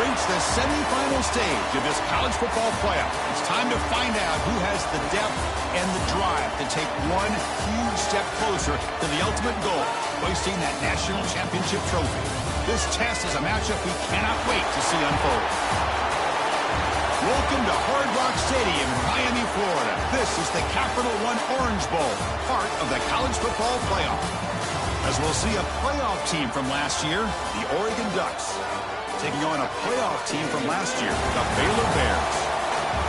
reached the semifinal stage of this college football playoff. It's time to find out who has the depth and the drive to take one huge step closer to the ultimate goal, hoisting that national championship trophy. This test is a matchup we cannot wait to see unfold. Welcome to Hard Rock Stadium in Miami, Florida. This is the Capital One Orange Bowl, part of the college football playoff. As we'll see a playoff team from last year, the Oregon Ducks, taking on a playoff team from last year, the Baylor Bears.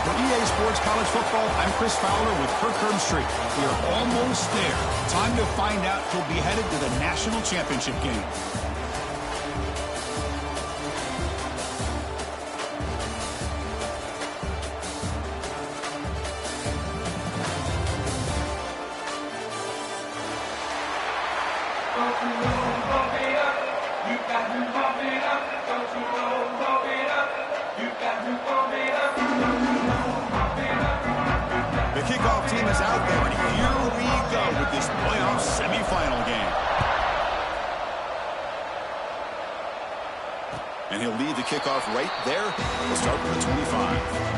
For EA Sports College Football, I'm Chris Fowler with Kirk Herbstreit. We are almost there. Time to find out who'll be headed to the national championship game. The kickoff team is out there, and here we go with this playoff semifinal game. And he'll lead the kickoff right there. We'll start with the 25.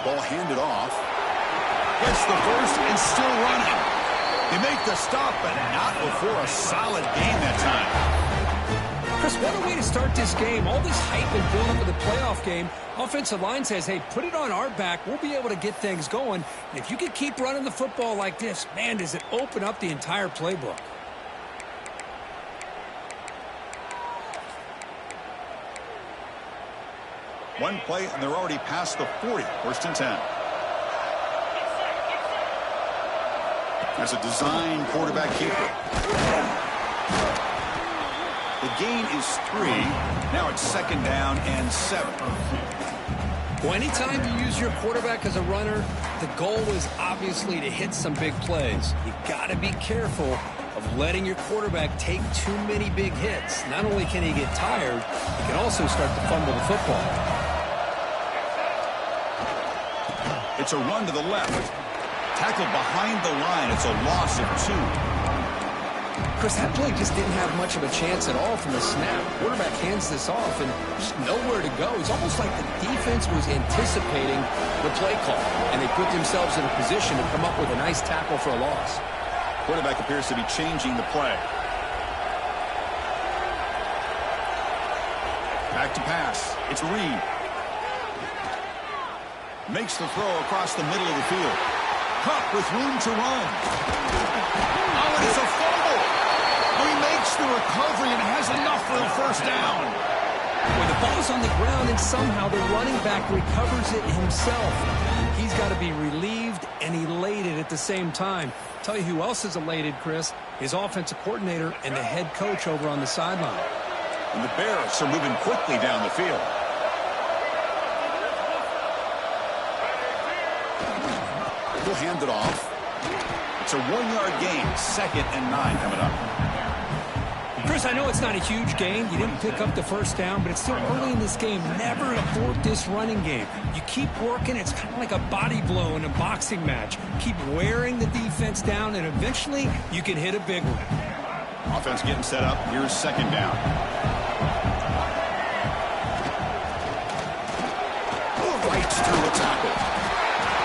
Ball handed off. Gets the first and still running. They make the stop, but not before a solid gain that time. Chris, what a way to start this game. All this hype and build up of the playoff game. Offensive line says, hey, put it on our back. We'll be able to get things going. And if you can keep running the football like this, man, does it open up the entire playbook. One play, and they're already past the 40. First and 10. As a design quarterback keeper. The gain is 3. Now it's second down and 7. Well, anytime you use your quarterback as a runner, the goal is obviously to hit some big plays. You got to be careful of letting your quarterback take too many big hits. Not only can he get tired, he can also start to fumble the football. It's a run to the left. Tackled behind the line. It's a loss of 2. Chris, that play just didn't have much of a chance at all from the snap. Quarterback hands this off and just nowhere to go. It's almost like the defense was anticipating the play call, and they put themselves in a position to come up with a nice tackle for a loss. Quarterback appears to be changing the play. Back to pass. It's Reed. Makes the throw across the middle of the field. Kupp with room to run. Oh, and it's a fumble. He makes the recovery and has enough for the first down. When the ball's on the ground and somehow the running back recovers it himself, he's got to be relieved and elated at the same time. Tell you who else is elated, Chris, his offensive coordinator and the head coach over on the sideline. And the Bears are moving quickly down the field. He'll hand it off. It's a 1-yard gain. Second and 9 coming up. Chris, I know it's not a huge gain. You didn't pick up the first down, but it's still early in this game. Never abort this running game. You keep working. It's kind of like a body blow in a boxing match. Keep wearing the defense down, and eventually you can hit a big one. Offense getting set up. Here's second down. Right through the tackle.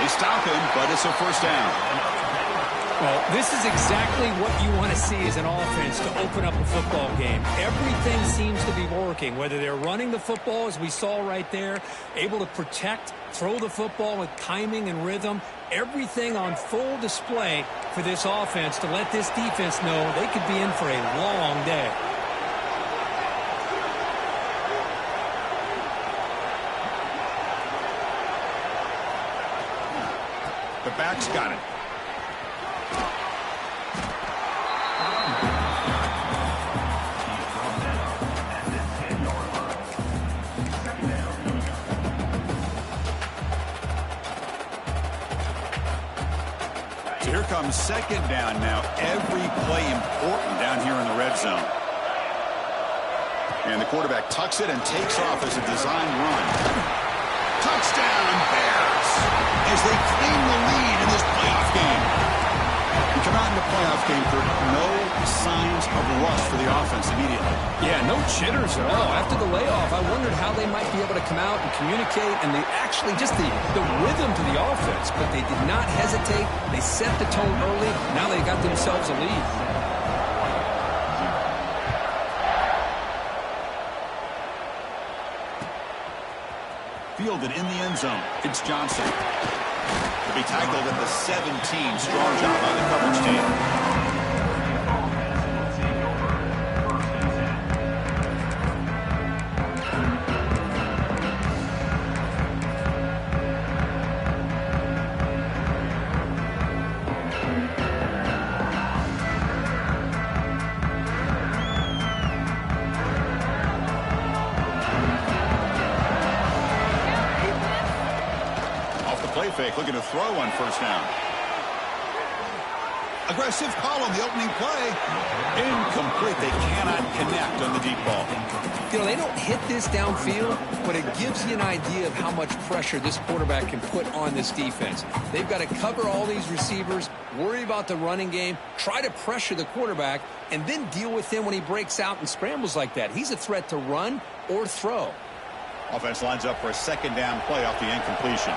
They stop him, but it's a first down. Well, this is exactly what you want to see as an offense to open up a football game. Everything seems to be working, whether they're running the football, as we saw right there, able to protect, throw the football with timing and rhythm. Everything on full display for this offense to let this defense know they could be in for a long day. The back's got it. So here comes second down now. Every play important down here in the red zone. And the quarterback tucks it and takes off as a design run. Touchdown, Bears, as they claim the lead in this playoff game. We come out in the playoff game for no signs of rust for the offense immediately. Yeah, no jitters at all. After the layoff, I wondered how they might be able to come out and communicate, and they actually just the rhythm to the offense, but they did not hesitate. They set the tone early. Now they got themselves a lead. Fielded in the end zone. It's Johnson. To be tackled at the 17. Strong job by the coverage team. Fake, looking to throw on first down. Aggressive call on the opening play. Incomplete. They cannot connect on the deep ball. You know, they don't hit this downfield, but it gives you an idea of how much pressure this quarterback can put on this defense. They've got to cover all these receivers, worry about the running game, try to pressure the quarterback, and then deal with him when he breaks out and scrambles like that. He's a threat to run or throw. Offense lines up for a second down play off the incompletion.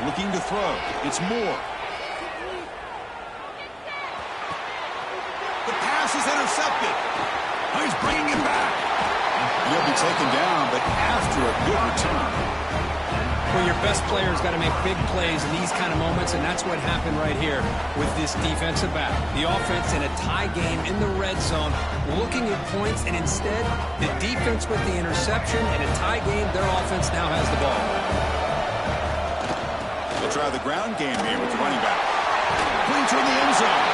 Looking to throw. It's Moore. The pass is intercepted. Oh, he's bringing it back. He'll be taken down, but after a good return. Well, your best player's got to make big plays in these kind of moments, and that's what happened right here with this defensive back. The offense in a tie game in the red zone, looking at points, and instead, the defense with the interception. In a tie game, their offense now has the ball. They'll try the ground game here with the running back. Pointer in the end zone.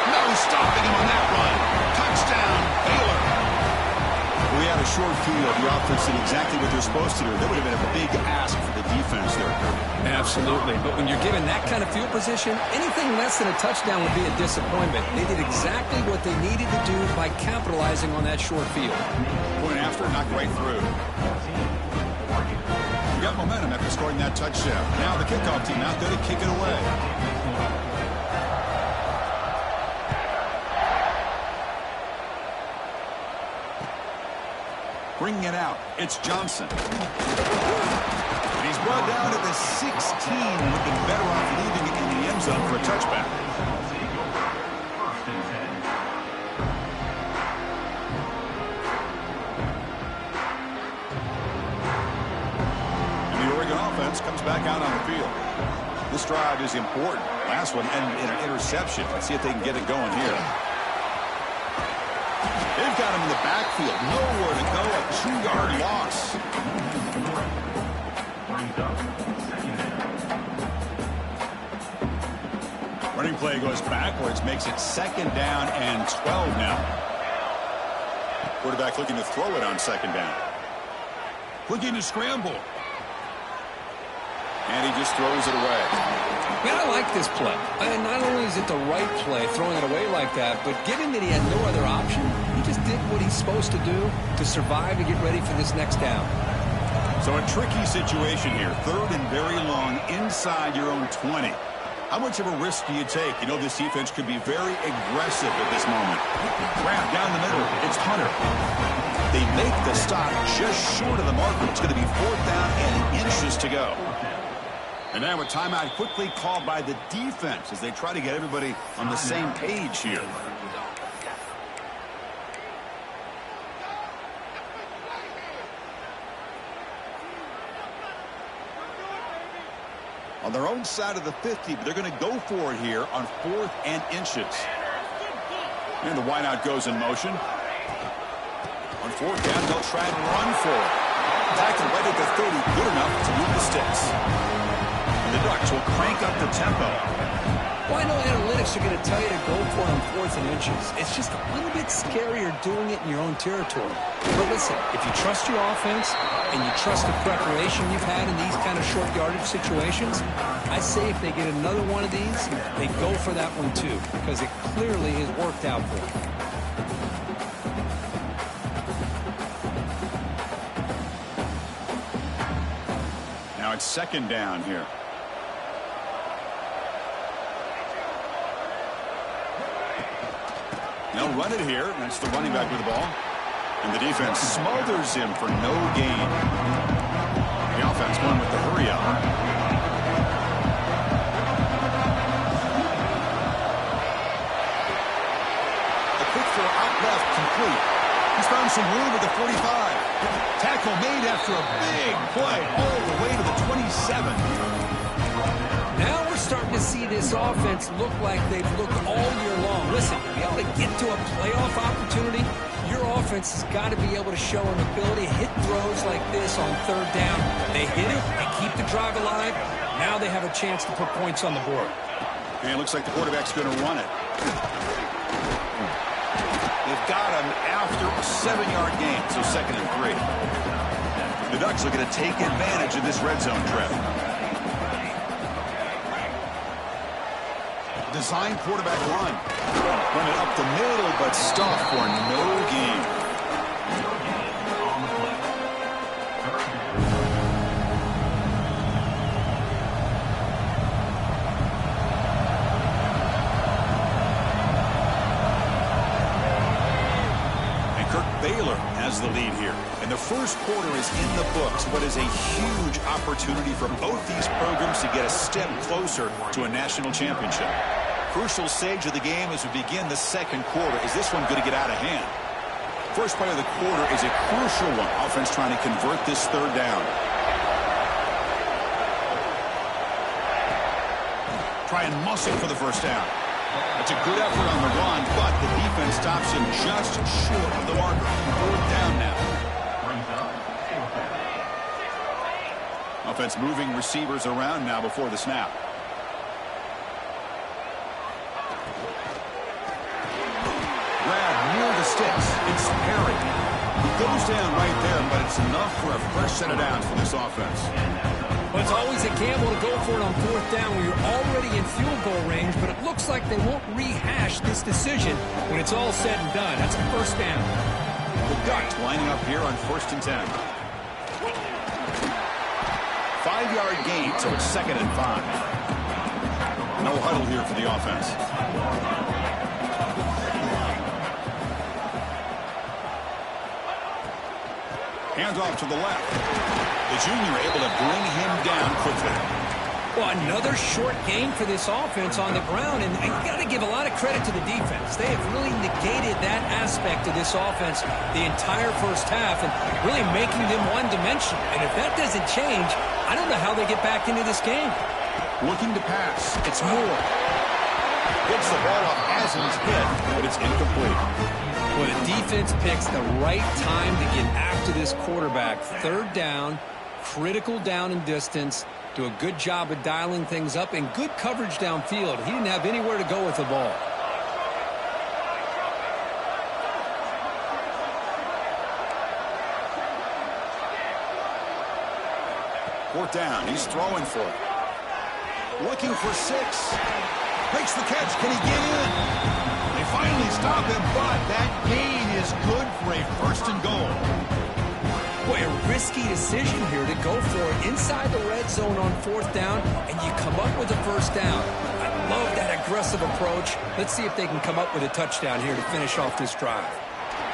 No stopping him on that run. Touchdown, Baylor. If we had a short field, the offense did exactly what they're supposed to do. That would have been a big ask for the defense there, Kirby. Absolutely. But when you're given that kind of field position, anything less than a touchdown would be a disappointment. They did exactly what they needed to do by capitalizing on that short field. Point after, knocked right through. Got momentum after scoring that touchdown. Now the kickoff team out there to kick it away. Bringing it out, it's Johnson. And he's brought down to the 16, looking better off leaving it in the end zone for a touchback. Comes back out on the field. This drive is important. Last one ended in an interception. Let's see if they can get it going here. They've got him in the backfield. Nowhere to go. A 2-yard loss. Running play goes backwards. Makes it second down and 12 now. Quarterback looking to throw it on second down. Looking to scramble. And he just throws it away. Man, I like this play. And not only is it the right play, throwing it away like that, but given that he had no other option, he just did what he's supposed to do to survive and get ready for this next down. So a tricky situation here. Third and very long inside your own 20. How much of a risk do you take? You know this defense could be very aggressive at this moment. Grab down the middle. It's Hunter. They make the stop just short of the marker. It's going to be fourth down and inches to go. And now a timeout quickly called by the defense as they try to get everybody on the same page here. On their own side of the 50, but they're going to go for it here on fourth and inches. And the wideout goes in motion. On fourth down, they'll try and run for it. Tackle right at the 30, good enough to move the sticks. The Ducks will crank up the tempo. Well, I know analytics are going to tell you to go for it on 4th and inches. It's just a little bit scarier doing it in your own territory. But listen, if you trust your offense and you trust the preparation you've had in these kind of short yardage situations, I say if they get another one of these, they go for that one too, because it clearly has worked out for them. Now it's 2nd down here. They'll run it here. That's the running back with the ball. And the defense smothers him for no gain. The offense going with the hurry up. A quick throw out left, complete. He's found some room at the 45. Tackle made after a big play all the way to the 27. Now we're starting to see this offense look like they've looked all year long. Listen, to be able to get to a playoff opportunity, your offense has got to be able to show an ability to hit throws like this on 3rd down. They hit it, they keep the drive alive. Now they have a chance to put points on the board. And it looks like the quarterback's going to run it. They've got him after a 7-yard gain, so 2nd and 3. The Ducks looking to take advantage of this red zone trap. Design quarterback run. Run it up the middle, but stuffed for no gain. And Kirk Baylor has the lead here. And the first quarter is in the books, but is a huge opportunity for both these programs to get a step closer to a national championship. Crucial stage of the game as we begin the 2nd quarter. Is this one going to get out of hand? First play of the quarter is a crucial one. Offense trying to convert this 3rd down. Try and muscle for the 1st down. That's a good effort on the run, but the defense stops him just short of the marker. 4th down now. Offense moving receivers around now before the snap. Near the sticks. It's Perry. He goes down right there, but it's enough for a fresh set of downs for this offense. Well, it's always a gamble to go for it on 4th down when you're already in field goal range, but it looks like they won't rehash this decision when it's all said and done. That's a 1st down. The Ducks lining up here on 1st and 10. 5-yard gain, so it's 2nd and 5. No huddle here for the offense. Hands off to the left. The junior able to bring him down quickly. Well, another short gain for this offense on the ground, and you got to give a lot of credit to the defense. They have really negated that aspect of this offense the entire 1st half and really making them one-dimensional. And if that doesn't change, I don't know how they get back into this game. Looking to pass. It's Moore. Gets the ball off as he's hit, but it's incomplete. Well, the defense picks the right time to get after this quarterback. 3rd down, critical down and distance. Do a good job of dialing things up and good coverage downfield. He didn't have anywhere to go with the ball. Fourth down. He's throwing for it. Looking for 6. Makes the catch. Can he get in? They finally stop him, but that gain is good for a 1st and goal. Boy, a risky decision here to go for it inside the red zone on 4th down, and you come up with a 1st down. I love that aggressive approach. Let's see if they can come up with a touchdown here to finish off this drive.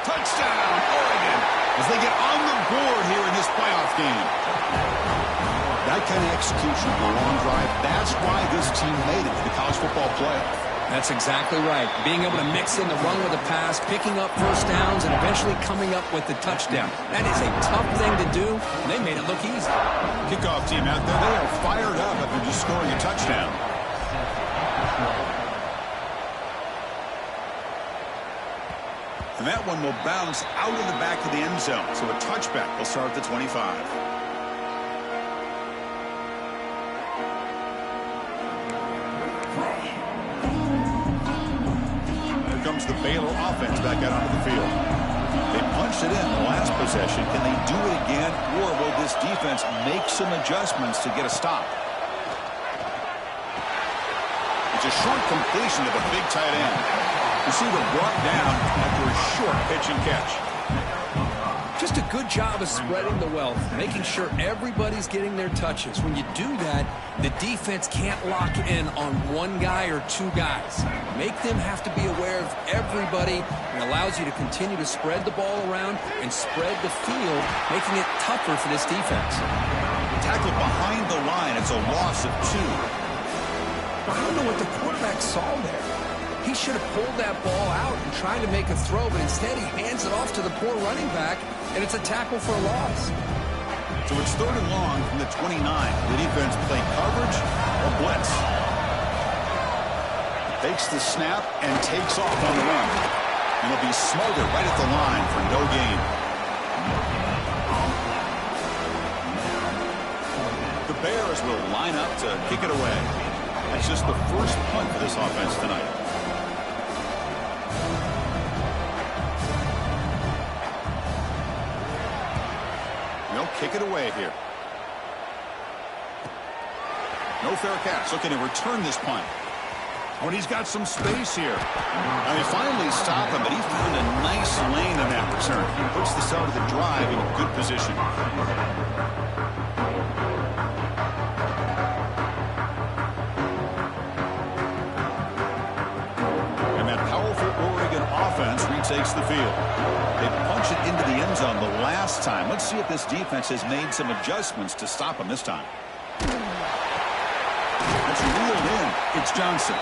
Touchdown, Oregon, as they get on the board here in this playoff game. That kind of execution on a long drive, that's why this team made it to the college football playoff. That's exactly right. Being able to mix in the run with a pass, picking up 1st downs, and eventually coming up with the touchdown. That is a tough thing to do, and they made it look easy. Kickoff team out there, they are fired up after just scoring a touchdown. And that one will bounce out of the back of the end zone, so a touchback will start at the 25. Baylor offense back out onto the field. They punched it in the last possession. Can they do it again, or will this defense make some adjustments to get a stop? It's a short completion to the big tight end. Receiver brought down after a short pitch and catch. Just a good job of spreading the wealth, making sure everybody's getting their touches. When you do that, the defense can't lock in on one guy or two guys. Make them have to be aware of everybody, and allows you to continue to spread the ball around and spread the field, making it tougher for this defense. Tackled behind the line. It's a loss of 2. I don't know what the quarterback saw there. He should have pulled that ball out and tried to make a throw, but instead he hands it off to the poor running back, and it's a tackle for a loss. So it's 3rd and long from the 29. The defense play coverage or blitz. Takes the snap and takes off on the run. And he'll be smothered right at the line for no gain. The Bears will line up to kick it away. That's just the first punt for this offense tonight. They'll kick it away here. No fair catch. Looking to return this punt. Oh, and he's got some space here. Now they finally stop him, but he found a nice lane in that return. He puts the start of the drive in a good position. Offense retakes the field. They punch it into the end zone the last time. Let's see if this defense has made some adjustments to stop him this time. That's reeled in. It's Johnson.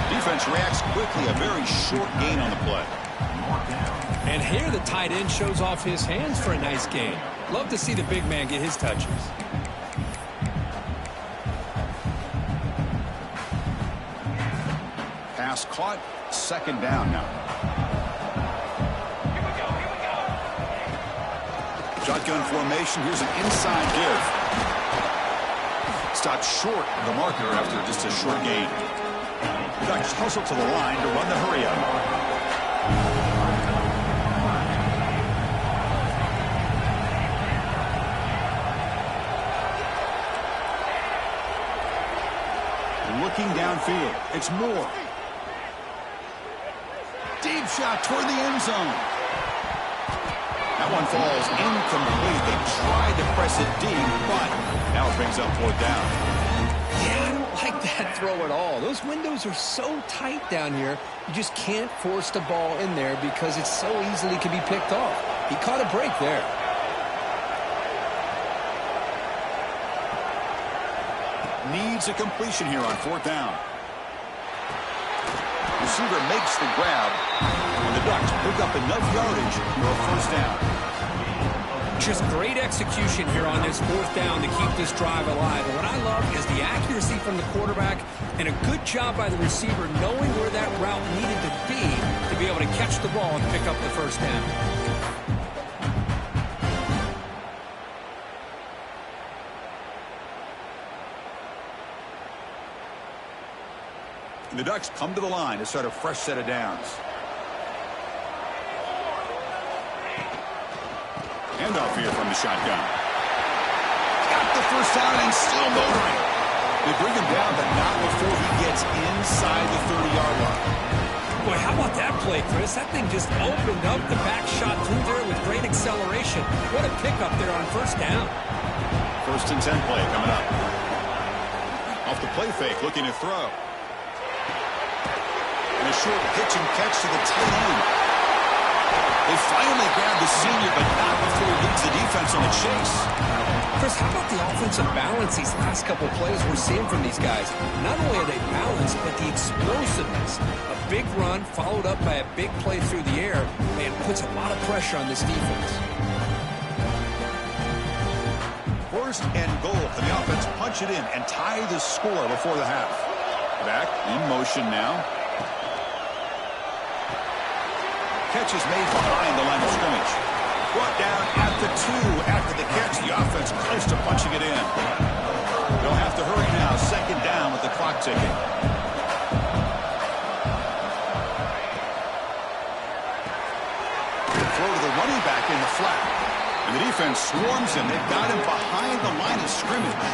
Defense reacts quickly. A very short gain on the play. And here the tight end shows off his hands for a nice gain. Love to see the big man get his touches. Pass caught. 2nd down now. Shotgun formation. Here's an inside give. Stopped short of the marker after just a short gain. Ducks hustle to the line to run the hurry up. Looking downfield. It's Moore. Deep shot toward the end zone. That one falls incomplete. They tried to press it deep, but now it brings up 4th down. Yeah, I don't like that throw at all. Those windows are so tight down here, you just can't force the ball in there because it so easily can be picked off. He caught a break there. Needs a completion here on 4th down. Receiver makes the grab, and the Ducks pick up enough yardage for a 1st down. Just great execution here on this 4th down to keep this drive alive. And what I love is the accuracy from the quarterback and a good job by the receiver knowing where that route needed to be able to catch the ball and pick up the 1st down. And the Ducks come to the line to start a fresh set of downs. Handoff here from the shotgun. Got the 1st down and still motoring. They bring him down, but not before he gets inside the 30-yard line. Boy, how about that play, Chris? That thing just opened up the back shot through there with great acceleration. What a pickup there on 1st down. 1st and 10 play coming up. Off the play fake, looking to throw. And a short pitch and catch to the tight end. They finally grab the senior, but not before he leads the defense on the chase. Chris, how about the offensive balance these last couple plays we're seeing from these guys? Not only are they balanced, but the explosiveness. A big run followed up by a big play through the air, man, puts a lot of pressure on this defense. 1st and goal. Can the offense punch it in and tie the score before the half? Back in motion now. Catch is made behind the line of scrimmage. Brought down at the 2 after the catch. The offense close to punching it in. They'll have to hurry now. 2nd down with the clock ticking. flat. And the defense swarms him. They've got him behind the line of scrimmage.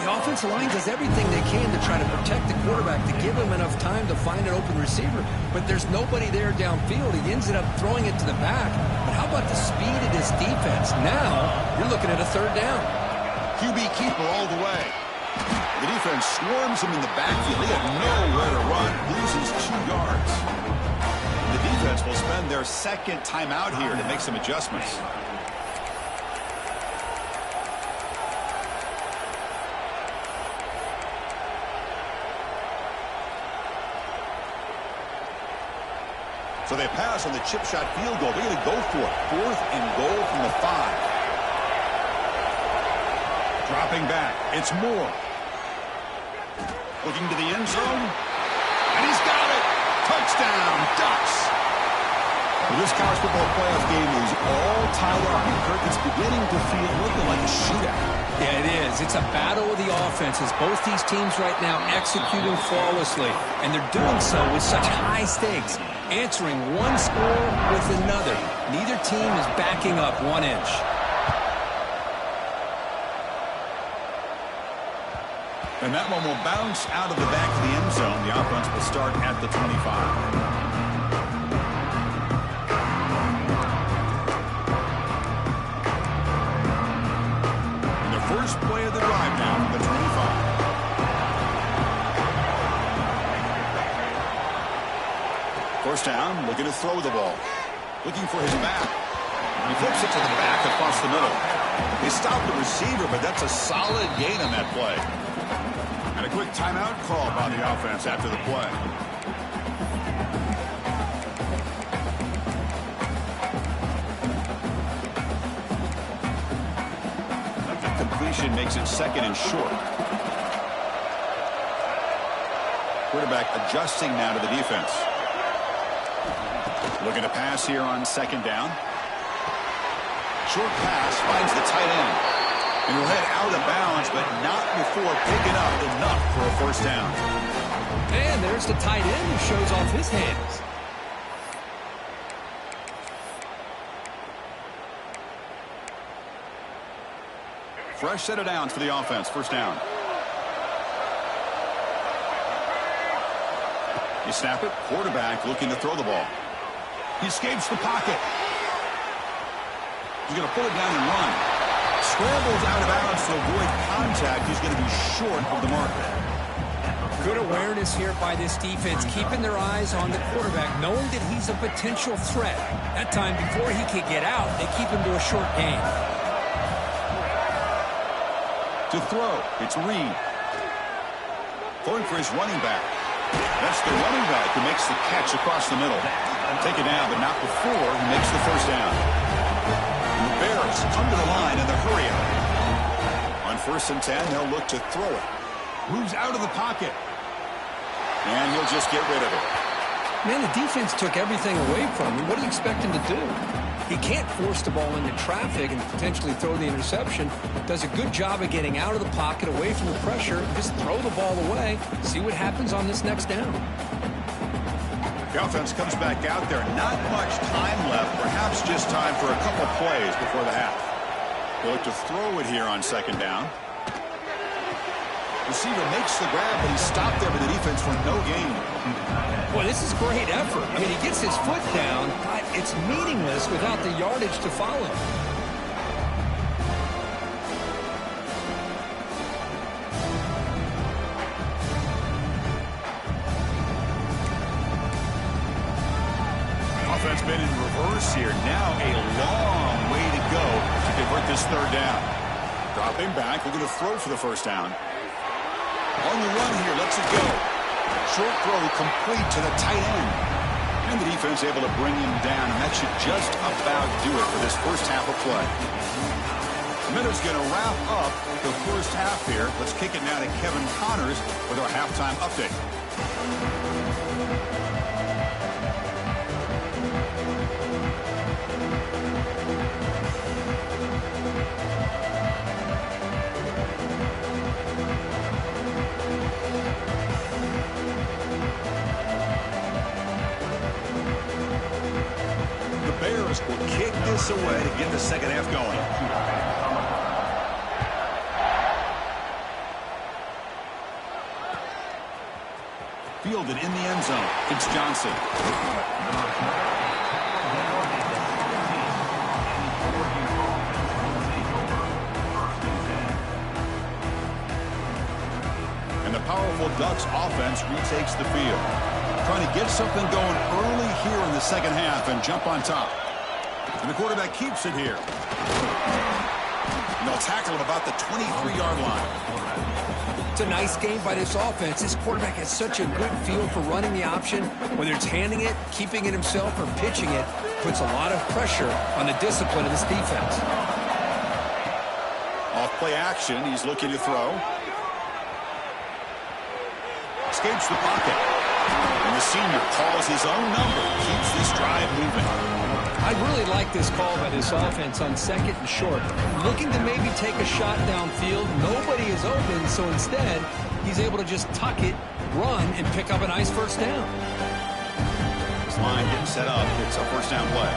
The offensive line does everything they can to try to protect the quarterback, to give him enough time to find an open receiver. But there's nobody there downfield. He ends up throwing it to the back. But how about the speed of this defense? Now you're looking at a third down. QB keeper all the way. The defense swarms him in the backfield. They have nowhere to run. Loses 2 yards. The defense will spend their second timeout here to make some adjustments. So they pass on the chip shot field goal. They're going to go for it. 4th and goal from the 5. Dropping back. It's Moore. Looking to the end zone. And he's got it. Touchdown, Ducks. Well, this college football playoff game is all tied up. Kirk, it's beginning to feel looking like a shootout. Yeah, it is. It's a battle of the offenses. Both these teams right now executing flawlessly. And they're doing so with such high stakes. Answering one score with another. Neither team is backing up 1 inch. And that one will bounce out of the back of the end zone. The offense will start at the 25. And the first play of the drive now, the 25. First down, looking to throw the ball. Looking for his back. He flips it to the back across the middle. They stopped the receiver, but that's a solid gain on that play. And a quick timeout call by the offense after the play. That completion makes it 2nd and short. Quarterback adjusting now to the defense. Looking to pass here on 2nd down. Short pass finds the tight end. And he'll head out of bounds, but not before picking up enough for a first down. And there's the tight end who shows off his hands. Fresh set of downs for the offense. First down. You snap it. Quarterback looking to throw the ball. He escapes the pocket. He's going to pull it down and run. Scrambles out of bounds to avoid contact. He's going to be short of the mark. Good awareness here by this defense, keeping their eyes on the quarterback, knowing that he's a potential threat. That time, before he could get out, they keep him to a short gain. To throw, it's Reed. Going for his running back. That's the running back who makes the catch across the middle. Take it down, but not before he makes the first down. And the Bears come to the line in the hurry up. On 1st and 10, they'll look to throw it. Moves out of the pocket. And he'll just get rid of it. Man, the defense took everything away from him. What do you expect him to do? He can't force the ball into traffic and potentially throw the interception. Does a good job of getting out of the pocket, away from the pressure. Just throw the ball away. See what happens on this next down. The offense comes back out there. Not much time left. Perhaps just time for a couple plays before the half. They'll look to throw it here on 2nd down. Receiver makes the grab, but he's stopped there by the defense for no gain. Boy, this is great effort. I mean, he gets his foot down, but it's meaningless without the yardage to follow. Offense been in reverse here. Now a long way to go to convert this 3rd down. Dropping back, looking to throw for the first down. On the run here, lets it go. Short throw complete to the tight end. And the defense able to bring him down, and that should just about do it for this first half of play. Miller's going to wrap up the first half here. Let's kick it now to Kevin Connors with our halftime update. Will kick minutes away to get the second half going. Fielded in the end zone. It's Johnson. And the powerful Ducks offense retakes the field. Trying to get something going early here in the second half and jump on top. And the quarterback keeps it here. And they'll tackle at about the 23-yard line. It's a nice game by this offense. This quarterback has such a good feel for running the option. Whether it's handing it, keeping it himself, or pitching it, puts a lot of pressure on the discipline of this defense. Off play action, he's looking to throw. Escapes the pocket. And the senior calls his own number. Keeps this drive moving. I really like this call by this offense on second and short. Looking to maybe take a shot downfield. Nobody is open, so instead, he's able to just tuck it, run, and pick up a nice first down. This line getting set up. It's a first down play.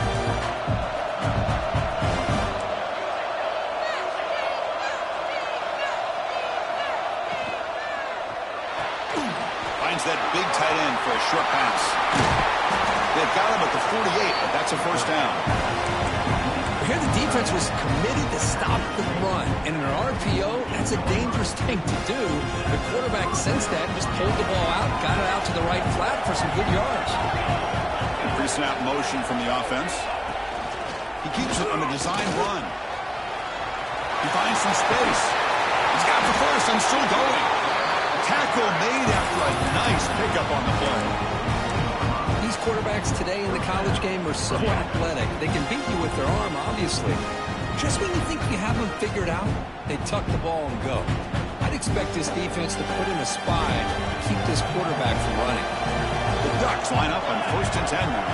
Finds that big tight end for a short pass. They've got him at the 48, but that's a first down. Here the defense was committed to stop the run. And in an RPO, that's a dangerous thing to do. The quarterback sensed that, just pulled the ball out, got it out to the right flat for some good yards. Pre-snap motion from the offense. He keeps it on a design run. He finds some space. He's got the first and still going. Tackle made after a nice pickup on the play. These quarterbacks today in the college game are so athletic. They can beat you with their arm, obviously. Just when you think you have them figured out, they tuck the ball and go. I'd expect this defense to put in a spy to keep this quarterback from running. The Ducks line up on 1st and 10 now.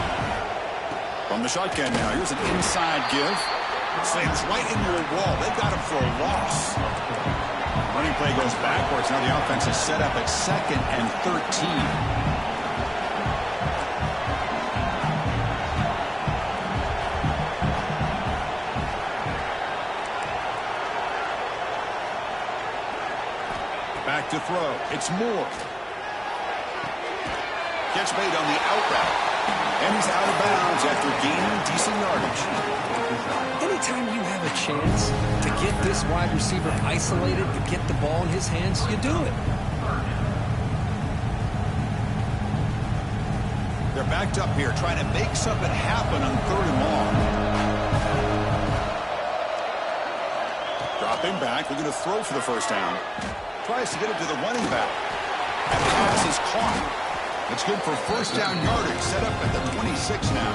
From the shotgun now, here's an inside give. Slams right into a wall. They've got him for a loss. Running play goes backwards. Now the offense is set up at 2nd and 13. Back to throw. It's Moore. Gets made on the out route. And he's out of bounds after gaining decent yardage. Anytime you have a chance to get this wide receiver isolated, to get the ball in his hands, you do it. They're backed up here trying to make something happen on 3rd and long. Dropping back, looking to throw for the first down. Tries to get it to the running back. That pass is caught. It's good for first down yardage. Set up at the 26 now.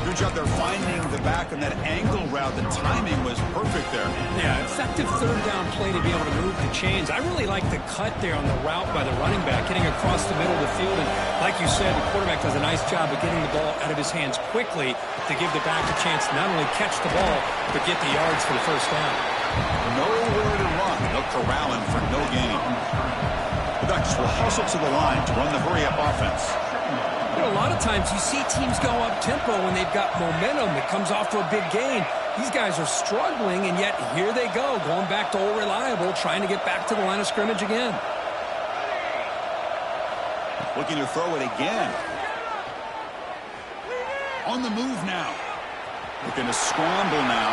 Good job there finding the back on that angle route. The timing was perfect there. Yeah, effective 3rd down play to be able to move the chains. I really like the cut there on the route by the running back, getting across the middle of the field. And like you said, the quarterback does a nice job of getting the ball out of his hands quickly to give the back a chance to not only catch the ball, but get the yards for the first down. Nowhere to run. They'll corral him for no gain. The Ducks will hustle to the line to run the hurry-up offense. You know, a lot of times you see teams go up-tempo when they've got momentum that comes off for a big gain. These guys are struggling, and yet here they go, going back to old reliable, trying to get back to the line of scrimmage again. Looking to throw it again. On the move now. Looking to scramble now.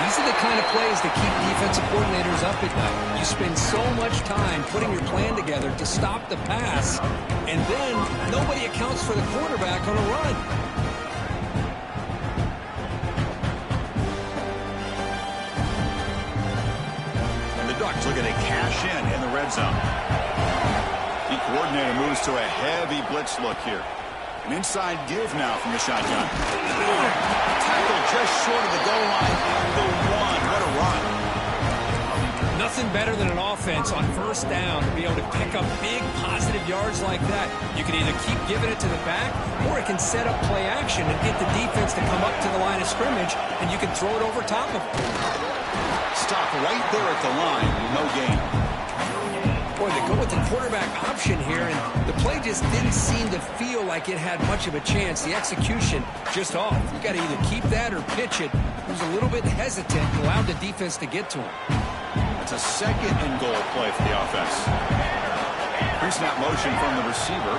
These are the kind of plays that keep defensive coordinators up at night. You spend so much time putting your plan together to stop the pass, and then nobody accounts for the quarterback on a run. And the Ducks looking to cash in the red zone. The coordinator moves to a heavy blitz look here. An inside give now from the shotgun. Tackle just short of the goal line and the one. What a run. Nothing better than an offense on first down to be able to pick up big positive yards like that. You can either keep giving it to the back, or it can set up play action and get the defense to come up to the line of scrimmage, and you can throw it over top of them. Stop right there at the line. No gain. Boy, they go with the quarterback option here, and the play just didn't seem to feel like it had much of a chance. The execution just off. You got to either keep that or pitch it. He was a little bit hesitant and allowed the defense to get to him. It's a second and goal play for the offense. Pre-snap motion from the receiver.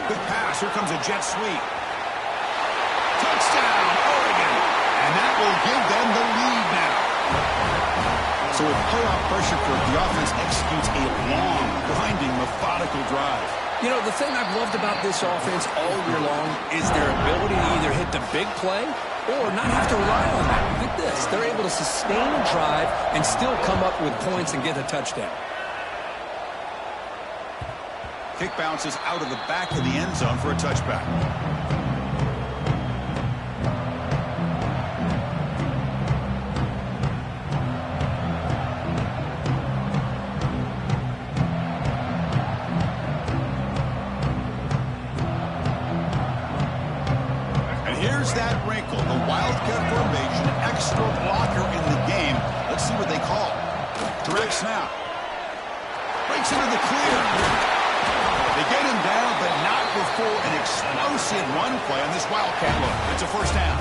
Good pass. Here comes a jet sweep. Touchdown, Oregon. And that will give them the lead now. So with playoff pressure, the offense executes a long, grinding, methodical drive. You know, the thing I've loved about this offense all year long is their ability to either hit the big play or not have to rely on that. Look at this. They're able to sustain a drive and still come up with points and get a touchdown. Kick bounces out of the back of the end zone for a touchback. Here's that wrinkle, the Wildcat formation, extra blocker in the game. Let's see what they call. Direct snap. Breaks into the clear. They get him down, but not before an explosive run play on this Wildcat look. It's a first down.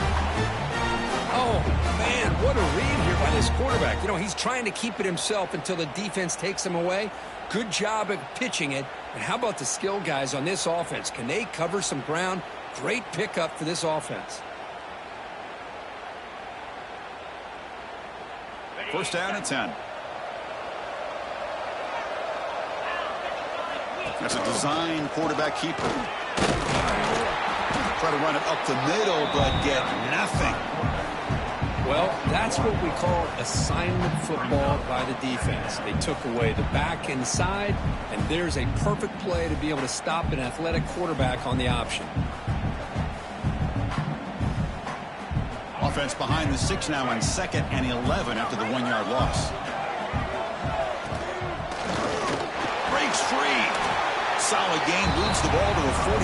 Oh, man, what a read here by this quarterback. You know, he's trying to keep it himself until the defense takes him away. Good job at pitching it. And how about the skill guys on this offense? Can they cover some ground? Great pickup for this offense. First down and 10. That's a design quarterback keeper. Try to run it up the middle, but get nothing. Well, that's what we call assignment football by the defense. They took away the back inside, and there's a perfect play to be able to stop an athletic quarterback on the option. Offense behind the 6 now on 2nd and 11 after the 1-yard loss. Breaks free. Solid gain, moves the ball to the 43.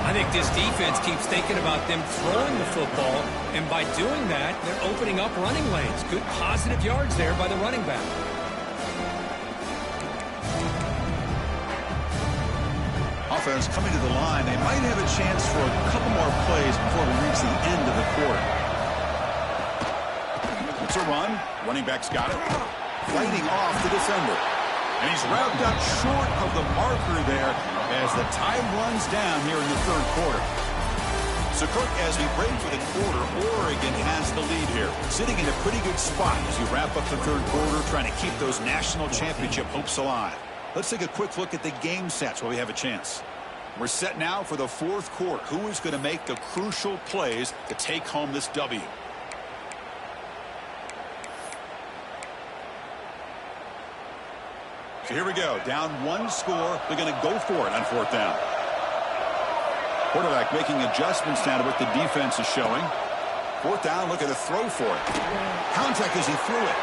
I think this defense keeps thinking about them throwing the football, and by doing that, they're opening up running lanes. Good positive yards there by the running back. Offense coming to the line. They might have a chance for a couple more plays before we reach the end of the quarter. It's a run. Running back's got it. Fighting off the defender. And he's wrapped up short of the marker there as the time runs down here in the third quarter. So, Kirk, as we break for the quarter, Oregon has the lead here. Sitting in a pretty good spot as we wrap up the third quarter, trying to keep those national championship hopes alive. Let's take a quick look at the game sets while we have a chance. We're set now for the fourth quarter. Who is going to make the crucial plays to take home this W? So here we go. Down 1 score. They're going to go for it on 4th down. Quarterback making adjustments now to what the defense is showing. 4th down, look at a throw for it. Contact as he threw it.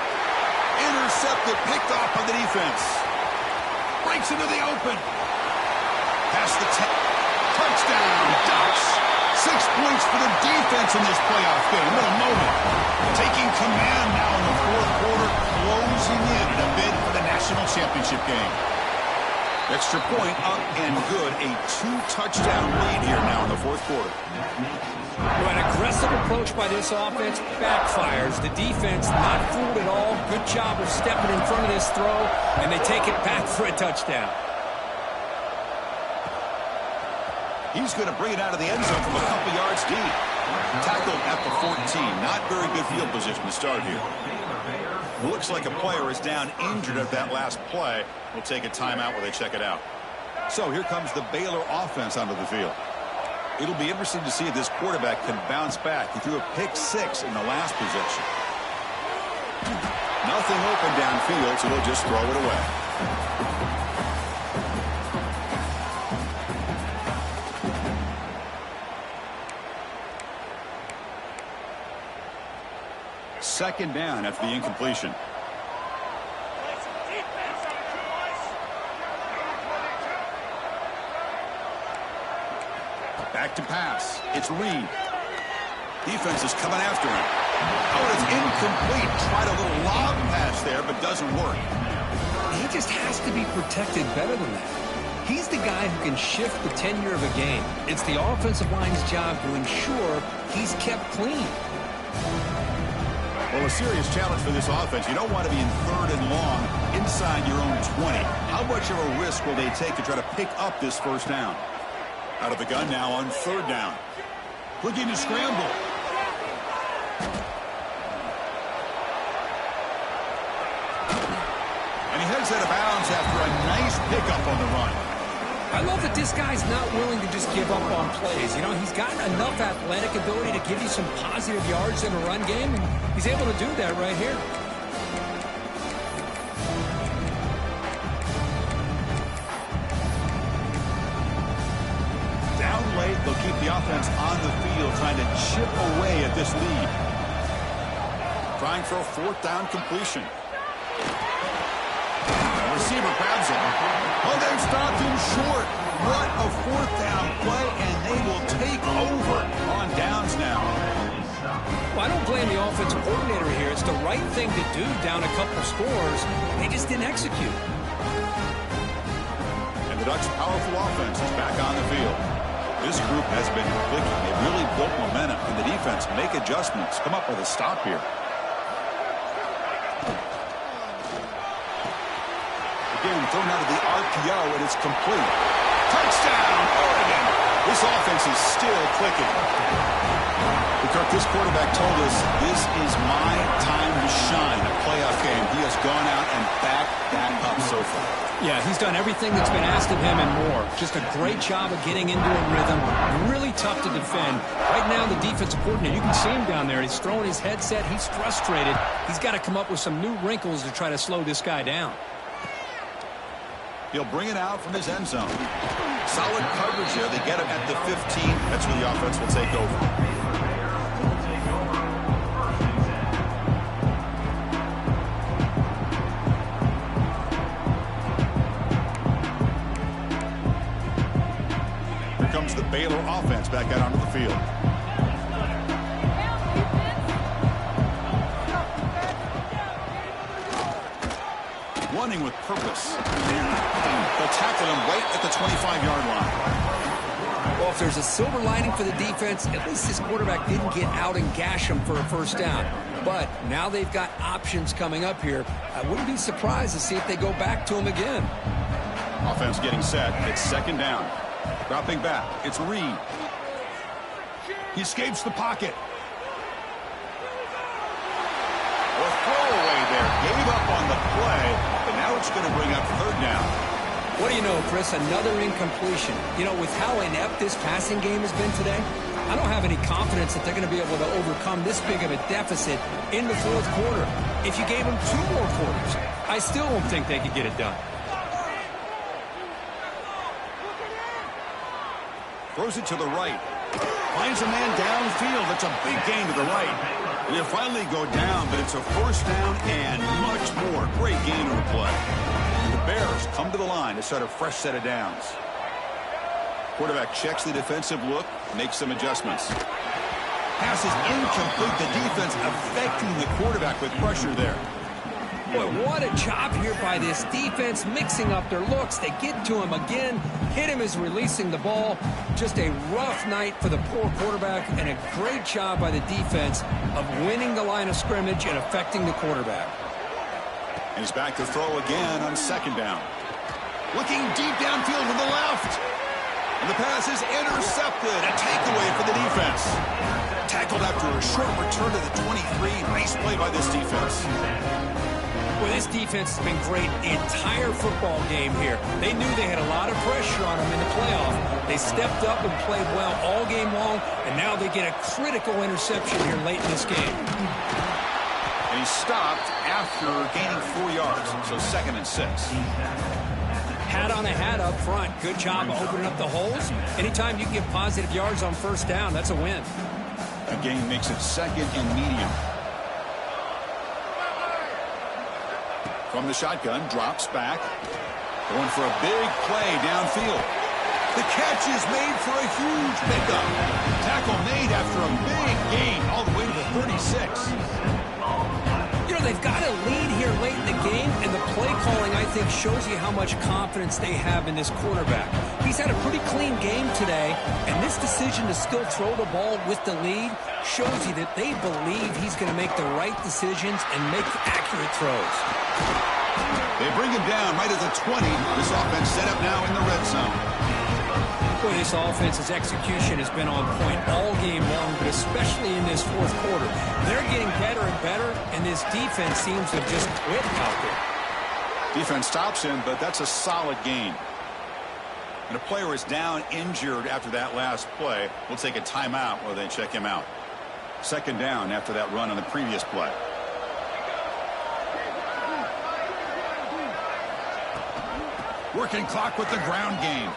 Intercepted, picked off by the defense. Breaks into the open. Past the 10. Touchdown, Ducks. 6 points for the defense in this playoff game. What a moment. Taking command now in the fourth quarter, closing in a bid for the national championship game. Extra point up and good. A 2-touchdown lead here now in the fourth quarter. An aggressive approach by this offense backfires. The defense not fooled at all. Good job of stepping in front of this throw, and they take it back for a touchdown. He's going to bring it out of the end zone from a couple yards deep. Tackled at the 14. Not very good field position to start here. Looks like a player is down injured at that last play. We'll take a timeout while they check it out. So here comes the Baylor offense onto the field. It'll be interesting to see if this quarterback can bounce back. He threw a pick-6 in the last possession. Nothing open downfield, so they'll just throw it away. Second down after the incompletion. Back to pass. It's Reed. Defense is coming after him. Oh, it's incomplete. Tried a little lob pass there, but doesn't work. he just has to be protected better than that. He's the guy who can shift the tenure of a game. It's the offensive line's job to ensure he's kept clean. Well, a serious challenge for this offense. You don't want to be in 3rd and long inside your own 20. How much of a risk will they take to try to pick up this first down? Out of the gun now on 3rd down. Looking to scramble. And he heads out of bounds after a nice pickup on the run. I love that this guy's not willing to just give up on plays. You know, he's got enough athletic ability to give you some positive yards in a run game, and he's able to do that right here. Down late, they'll keep the offense on the field, trying to chip away at this lead. Trying for a 4th down completion. The receiver grabs him. Oh, they've stopped him short. What a 4th down play, and they will take over on downs now. Well, I don't blame the offensive coordinator here. It's the right thing to do down a couple scores. They just didn't execute. And the Ducks' powerful offense is back on the field. This group has been clicking. They really built momentum, and the defense make adjustments. Come up with a stop here. Again, thrown out of the RPO, and it's complete. Touchdown, Oregon! This offense is still clicking. Kirk, this quarterback told us this is my time to shine, a playoff game. He has gone out and backed that up so far. Yeah, he's done everything that's been asked of him and more. Just a great job of getting into a rhythm. Really tough to defend. Right now, the defensive coordinator, you can see him down there. He's throwing his headset. He's frustrated. He's got to come up with some new wrinkles to try to slow this guy down. He'll bring it out from his end zone. Solid coverage here. They get him at the 15. That's where the offense will take over. Here comes the Baylor offense back out onto the field. Running with purpose. They'll tackle him right at the 25-yard line. Well, if there's a silver lining for the defense, at least this quarterback didn't get out and gash him for a first down. But now they've got options coming up here. I wouldn't be surprised to see if they go back to him again. Offense getting set. It's 2nd down. Dropping back. It's Reed. He escapes the pocket. A throwaway there. Gave up on the play. But now it's going to bring up 3rd down. What do you know, Chris? Another incompletion. You know, with how inept this passing game has been today, I don't have any confidence that they're going to be able to overcome this big of a deficit in the 4th quarter. If you gave them 2 more quarters, I still don't think they could get it done. Throws it to the right. Finds a man downfield. That's a big gain to the right. And he'll finally go down, but it's a 1st down and much more. Great gain on the play. And the Bears come to the line to start a fresh set of downs. Quarterback checks the defensive look, makes some adjustments. Pass is incomplete. The defense affecting the quarterback with pressure there. Boy, what a job here by this defense, mixing up their looks. They get to him again, hit him as releasing the ball. Just a rough night for the poor quarterback, and a great job by the defense of winning the line of scrimmage and affecting the quarterback. And he's back to throw again on 2nd down. Looking deep downfield to the left. And the pass is intercepted. A takeaway for the defense. Tackled after a short return to the 23. Nice play by this defense. Well, this defense has been great the entire football game here. They knew they had a lot of pressure on them in the playoff. They stepped up and played well all game long, and now they get a critical interception here late in this game. And he stopped after gaining 4 yards, so 2nd and 6. Hat on a hat up front. Good job of opening up the holes. Anytime you can get positive yards on 1st down, that's a win. That gain makes it 2nd and medium. From the shotgun, drops back. Going for a big play downfield. The catch is made for a huge pickup. Tackle made after a big gain all the way to the 36. You know, they've got a lead here late in the game, and the play calling, I think, shows you how much confidence they have in this quarterback. He's had a pretty clean game today, and this decision to still throw the ball with the lead shows you that they believe he's going to make the right decisions and make accurate throws. They bring him down right at the 20. This offense set up now in the red zone. Boy, this offense's execution has been on point all game long, but especially in this fourth quarter. They're getting better and better, and this defense seems to have just quit out there. Defense stops him, but that's a solid gain. And a player is down injured after that last play. We'll take a timeout while they check him out. Second down after that run on the previous play. Working clock with the ground game.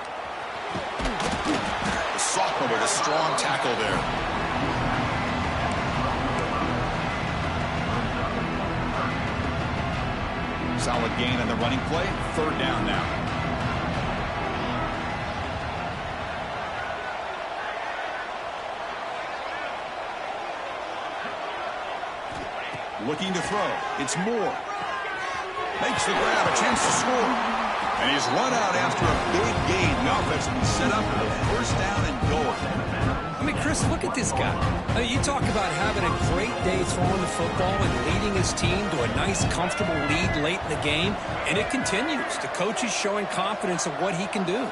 The sophomore with a strong tackle there. Solid gain on the running play. Third down now. Looking to throw. It's Moore. Makes the grab. A chance to score. And he's run out after a big gain. The offense will be set up for the first down and goal. I mean, Chris, look at this guy. I mean, you talk about having a great day throwing the football and leading his team to a nice, comfortable lead late in the game, and it continues. The coach is showing confidence of what he can do.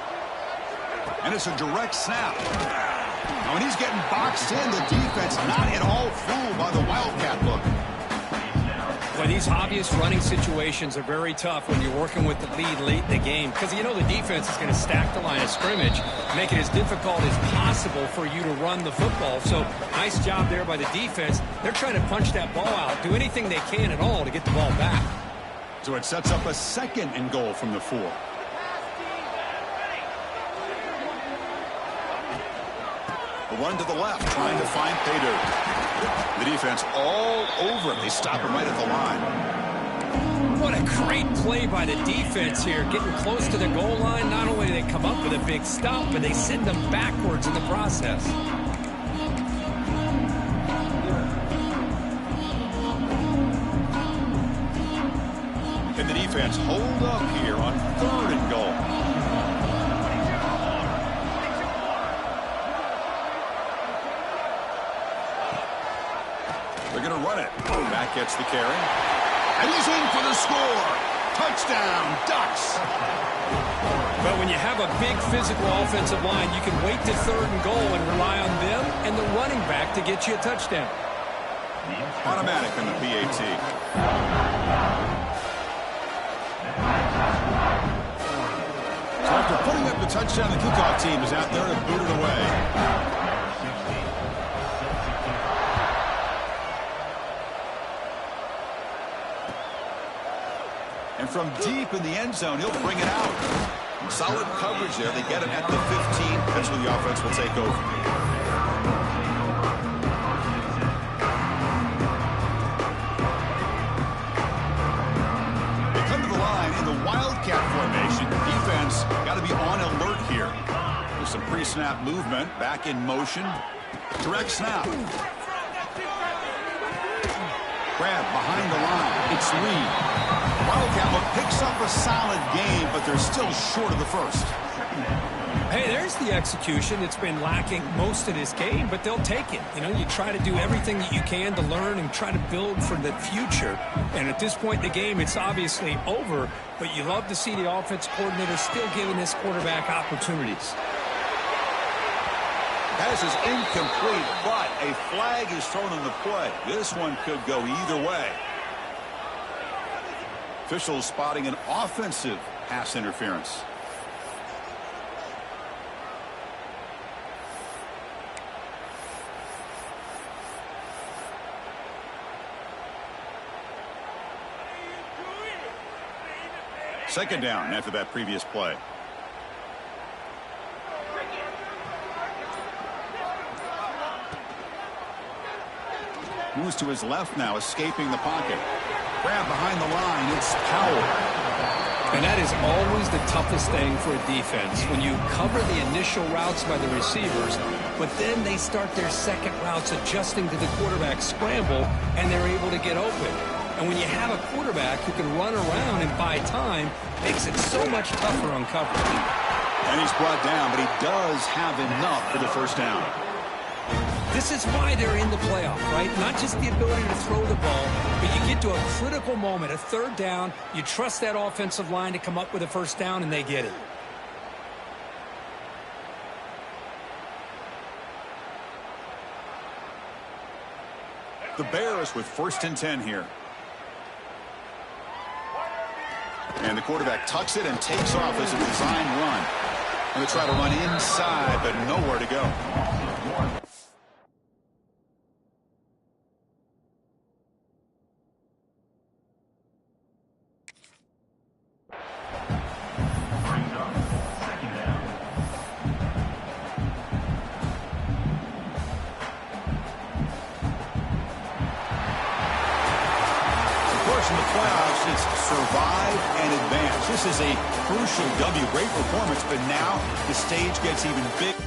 And it's a direct snap. Now, when he's getting boxed in, the defense not at all fooled by the Wildcat look. Well, these obvious running situations are very tough when you're working with the lead late in the game because you know the defense is going to stack the line of scrimmage, make it as difficult as possible for you to run the football. So nice job there by the defense. They're trying to punch that ball out, do anything they can at all to get the ball back. So it sets up a second and goal from the 4. A run to the left, trying to find Paydirt. The defense all over him. They stop him right at the line. What a great play by the defense here. Getting close to the goal line, not only do they come up with a big stop, but they send them backwards in the process. And the defense hold up here on third and goal. They're going to run it. Back gets the carry. And he's in for the score. Touchdown, Ducks. But when you have a big physical offensive line, you can wait to third and goal and rely on them and the running back to get you a touchdown. Automatic in the PAT. So after putting up the touchdown, the kickoff team is out there to boot it away. And from deep in the end zone, he'll bring it out. Solid coverage there. They get him at the 15. That's where the offense will take over. They come to the line in the Wildcat formation. Defense got to be on alert here. There's some pre-snap movement. Back in motion. Direct snap. Grab behind the line. It's Lee. Wildcat picks up a solid game, but they're still short of the first. Hey, there's the execution. It's been lacking most of this game, but they'll take it. You know, you try to do everything that you can to learn and try to build for the future. And at this point in the game, it's obviously over, but you love to see the offense coordinator still giving this quarterback opportunities. Pass is incomplete, but a flag is thrown on the play. This one could go either way. Officials spotting an offensive pass interference. Second down after that previous play. Moves to his left now, escaping the pocket. Grab behind the line. It's Powell. And that is always the toughest thing for a defense, when you cover the initial routes by the receivers, but then they start their second routes adjusting to the quarterback scramble, and they're able to get open. And when you have a quarterback who can run around and buy time, it makes it so much tougher on coverage. And he's brought down, but he does have enough for the first down. This is why they're in the playoff, right? Not just the ability to throw the ball, but you get to a critical moment, a third down. You trust that offensive line to come up with a first down, and they get it. The Bears with 1st and 10 here. And the quarterback tucks it and takes off as a design run. And they try to run inside, but nowhere to go. In the playoffs, it's survive and advance. This is a crucial W. Great performance, but now the stage gets even bigger.